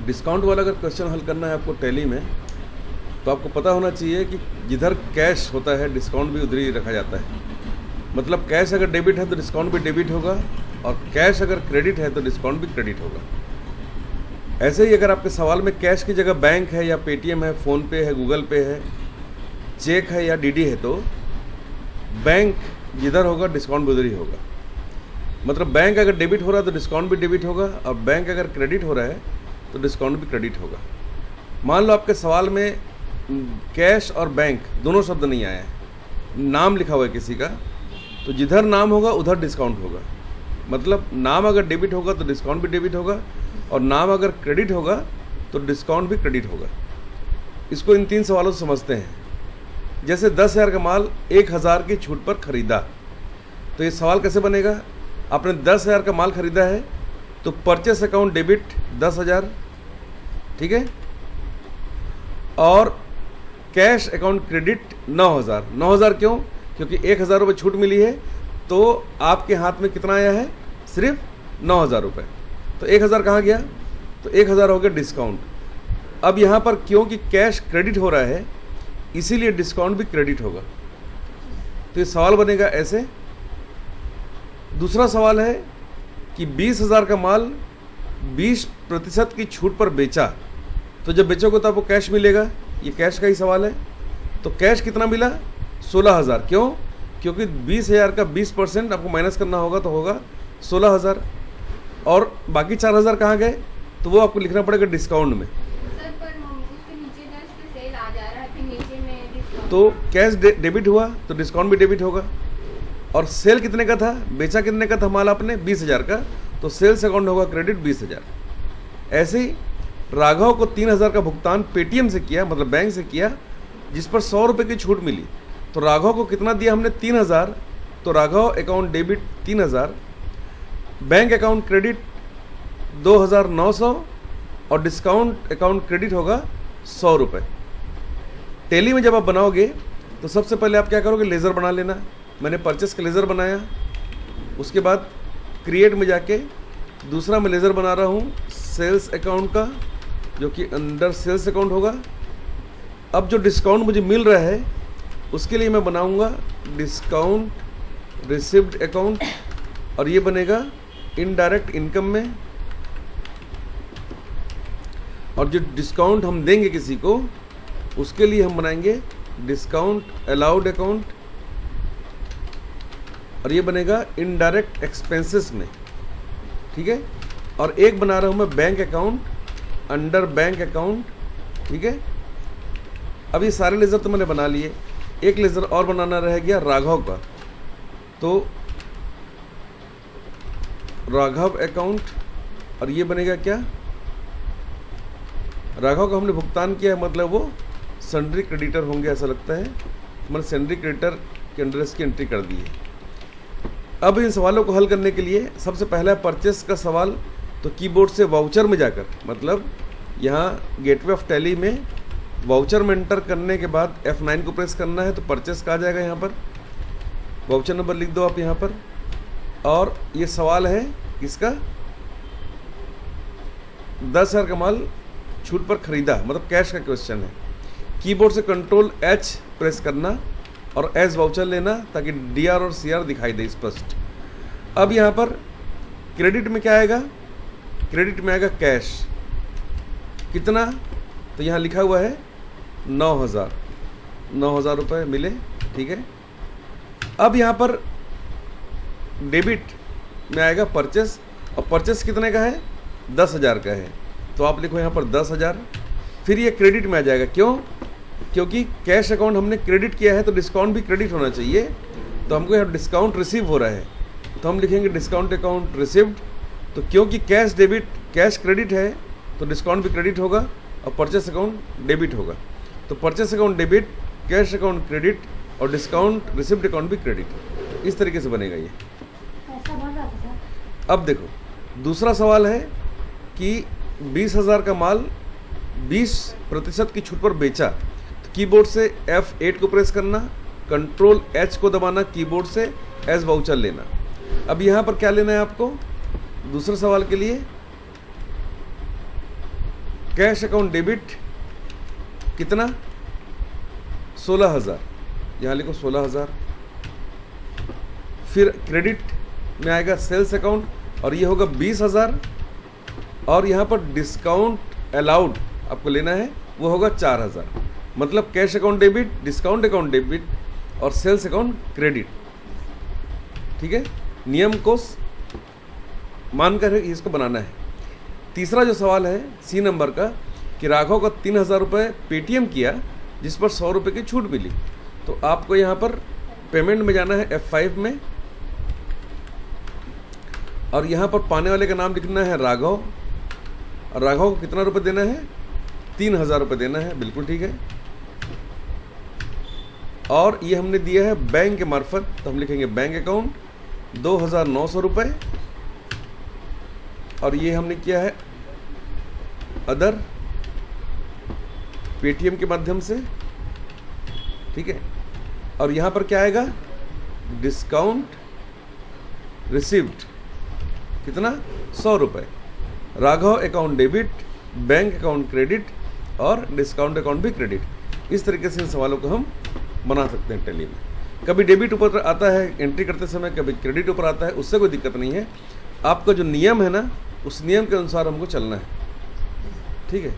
Discount वाला अगर question हल करना है आपको टैली में, तो आपको पता होना चाहिए कि जिधर कैश होता है डिस्काउंट भी उधर ही रखा जाता है। मतलब कैश अगर डेबिट है तो डिस्काउंट भी डेबिट होगा, और कैश अगर क्रेडिट है तो डिस्काउंट भी क्रेडिट होगा। ऐसे ही अगर आपके सवाल में कैश की जगह बैंक है या पेटीएम है, फ़ोनपे है, गूगल पे है, चेक है या डीडी है, तो बैंक जिधर होगा डिस्काउंट भी उधर ही होगा। मतलब बैंक अगर डेबिट हो रहा है तो डिस्काउंट भी डेबिट होगा, और बैंक अगर क्रेडिट हो रहा है तो डिस्काउंट भी क्रेडिट होगा। मान लो आपके सवाल में कैश और बैंक दोनों शब्द नहीं आए हैं, नाम लिखा हुआ है किसी का, तो जिधर नाम होगा उधर डिस्काउंट होगा। मतलब नाम अगर डेबिट होगा तो डिस्काउंट भी डेबिट होगा, और नाम अगर क्रेडिट होगा तो डिस्काउंट भी क्रेडिट होगा। इसको इन 3 सवालों से समझते हैं। जैसे 10,000 का माल 1,000 की छूट पर खरीदा, तो ये सवाल कैसे बनेगा? आपने 10,000 का माल खरीदा है तो परचेस अकाउंट डेबिट 10,000, ठीक है, और कैश अकाउंट क्रेडिट 9,000। 9,000 क्यों? क्योंकि 1,000 रुपये छूट मिली है, तो आपके हाथ में कितना आया है? सिर्फ 9,000 रुपये। तो 1,000 कहाँ गया? तो 1,000 हो गया डिस्काउंट। अब यहाँ पर क्योंकि कैश क्रेडिट हो रहा है इसीलिए डिस्काउंट भी क्रेडिट होगा। तो ये सवाल बनेगा ऐसे। दूसरा सवाल है कि 20,000 का माल 20% की छूट पर बेचा, तो जब बेचोगे तो आपको कैश मिलेगा। ये कैश का ही सवाल है। तो कैश कितना मिला? 16,000। क्यों? क्योंकि 20,000 का 20% आपको माइनस करना होगा, तो होगा 16,000। और बाकी 4,000 कहाँ गए? तो वो आपको लिखना पड़ेगा डिस्काउंट में। सर पर उसके नीचे जस्ट सेल आ जा रहा है, फिर नीचे में डिस्काउंट। तो कैश डेबिट हुआ तो डिस्काउंट भी डेबिट होगा। और सेल कितने का था? बेचा कितने का था माल आपने? 20,000 का, तो सेल्स अकाउंट होगा क्रेडिट 20,000। ऐसे ही राघव को 3,000 का भुगतान पेटीएम से किया, मतलब बैंक से किया, जिस पर 100 रुपये की छूट मिली। तो राघव को कितना दिया हमने? 3,000। तो Raghav account debit 3,000, bank account credit 2,900, और डिस्काउंट अकाउंट क्रेडिट होगा 100 रुपये। टैली में जब आप बनाओगे तो सबसे पहले आप क्या करोगे? लेज़र बना लेना। मैंने परचेस का लेज़र बनाया, उसके बाद क्रिएट में जाके दूसरा मैं लेज़र बना रहा हूँ सेल्स अकाउंट का, जो कि अंडर सेल्स अकाउंट होगा। अब जो डिस्काउंट मुझे मिल रहा है उसके लिए मैं बनाऊंगा डिस्काउंट रिसिव्ड अकाउंट, और ये बनेगा इनडायरेक्ट इनकम में। और जो डिस्काउंट हम देंगे किसी को उसके लिए हम बनाएंगे डिस्काउंट अलाउड अकाउंट, और ये बनेगा इनडायरेक्ट एक्सपेंसेस में, ठीक है। और एक बना रहा हूँ मैं bank account under bank account, ठीक है। अब ये सारे लेज़र तो मैंने बना लिए, एक लेज़र और बनाना रह गया राघव का। तो राघव अकाउंट, और ये बनेगा क्या? राघव का हमने भुगतान किया है, मतलब वो सन्ड्री क्रेडिटर होंगे ऐसा लगता है। मैंने सन्ड्री क्रेडिटर के अंडर इसकी एंट्री कर दी है। अब इन सवालों को हल करने के लिए सबसे पहला परचेस का सवाल, तो कीबोर्ड से वाउचर में जाकर, मतलब यहाँ गेटवे ऑफ टैली में वाउचर में एंटर करने के बाद F9 को प्रेस करना है, तो परचेस का आ जाएगा। यहाँ पर वाउचर नंबर लिख दो आप यहाँ पर। और ये सवाल है किसका? 10,000 का माल छूट पर खरीदा, मतलब कैश का क्वेश्चन है। कीबोर्ड से कंट्रोल H प्रेस करना और एज वाउचर लेना, ताकि DR और CR दिखाई दे स्पष्ट। अब यहाँ पर क्रेडिट में क्या आएगा? क्रेडिट में आएगा कैश। कितना? तो यहाँ लिखा हुआ है 9,000 रुपये मिले, ठीक है। अब यहाँ पर डेबिट में आएगा परचेस, और परचेस कितने का है? 10,000 का है, तो आप लिखो यहाँ पर 10,000। फिर ये क्रेडिट में आ जाएगा। क्यों? क्योंकि कैश अकाउंट हमने क्रेडिट किया है, तो डिस्काउंट भी क्रेडिट होना चाहिए। तो हमको यहाँ डिस्काउंट रिसीव हो रहा है, तो हम लिखेंगे डिस्काउंट अकाउंट रिसीव्ड। तो क्योंकि कैश क्रेडिट है तो डिस्काउंट भी क्रेडिट होगा, और परचेस अकाउंट डेबिट होगा। तो purchase account debit, cash account credit, और डिस्काउंट रिसिप्ट अकाउंट भी क्रेडिट। इस तरीके से बनेगा ये। अब देखो दूसरा सवाल है कि 20,000 का माल 20% की छूट पर बेचा। तो कीबोर्ड से F8 को प्रेस करना, कंट्रोल H को दबाना कीबोर्ड से, एज वाउचर लेना। अब यहाँ पर क्या लेना है आपको? दूसरे सवाल के लिए कैश अकाउंट डेबिट कितना, 16,000, यहाँ लिखो 16,000। फिर क्रेडिट में आएगा सेल्स अकाउंट और ये होगा 20,000, और यहाँ पर डिस्काउंट अलाउड आपको लेना है वो होगा 4,000। मतलब cash account debit, discount account debit और सेल्स अकाउंट क्रेडिट। ठीक है, नियम को मानकर इसको बनाना है। तीसरा जो सवाल है सी नंबर का कि राघव का 3,000 रुपये पेटीएम किया जिस पर 100 रुपये की छूट मिली, तो आपको यहाँ पर पेमेंट में जाना है F5 में, और यहाँ पर पाने वाले का नाम लिखना है राघव, और राघव को कितना रुपये देना है, 3,000 रुपये देना है। बिल्कुल ठीक है। और ये हमने दिया है बैंक के मार्फत, तो हम लिखेंगे बैंक अकाउंट 2,900 रुपये, और ये हमने किया है अदर पेटीएम के माध्यम से। ठीक है, और यहाँ पर क्या आएगा, डिस्काउंट रिसीव्ड कितना, 100 रुपये। Raghav account debit, bank account credit और डिस्काउंट अकाउंट भी क्रेडिट। इस तरीके से इन सवालों को हम बना सकते हैं टैली में। कभी डेबिट ऊपर आता है एंट्री करते समय, कभी क्रेडिट ऊपर आता है, उससे कोई दिक्कत नहीं है। आपका जो नियम है ना, उस नियम के अनुसार हमको चलना है। ठीक है।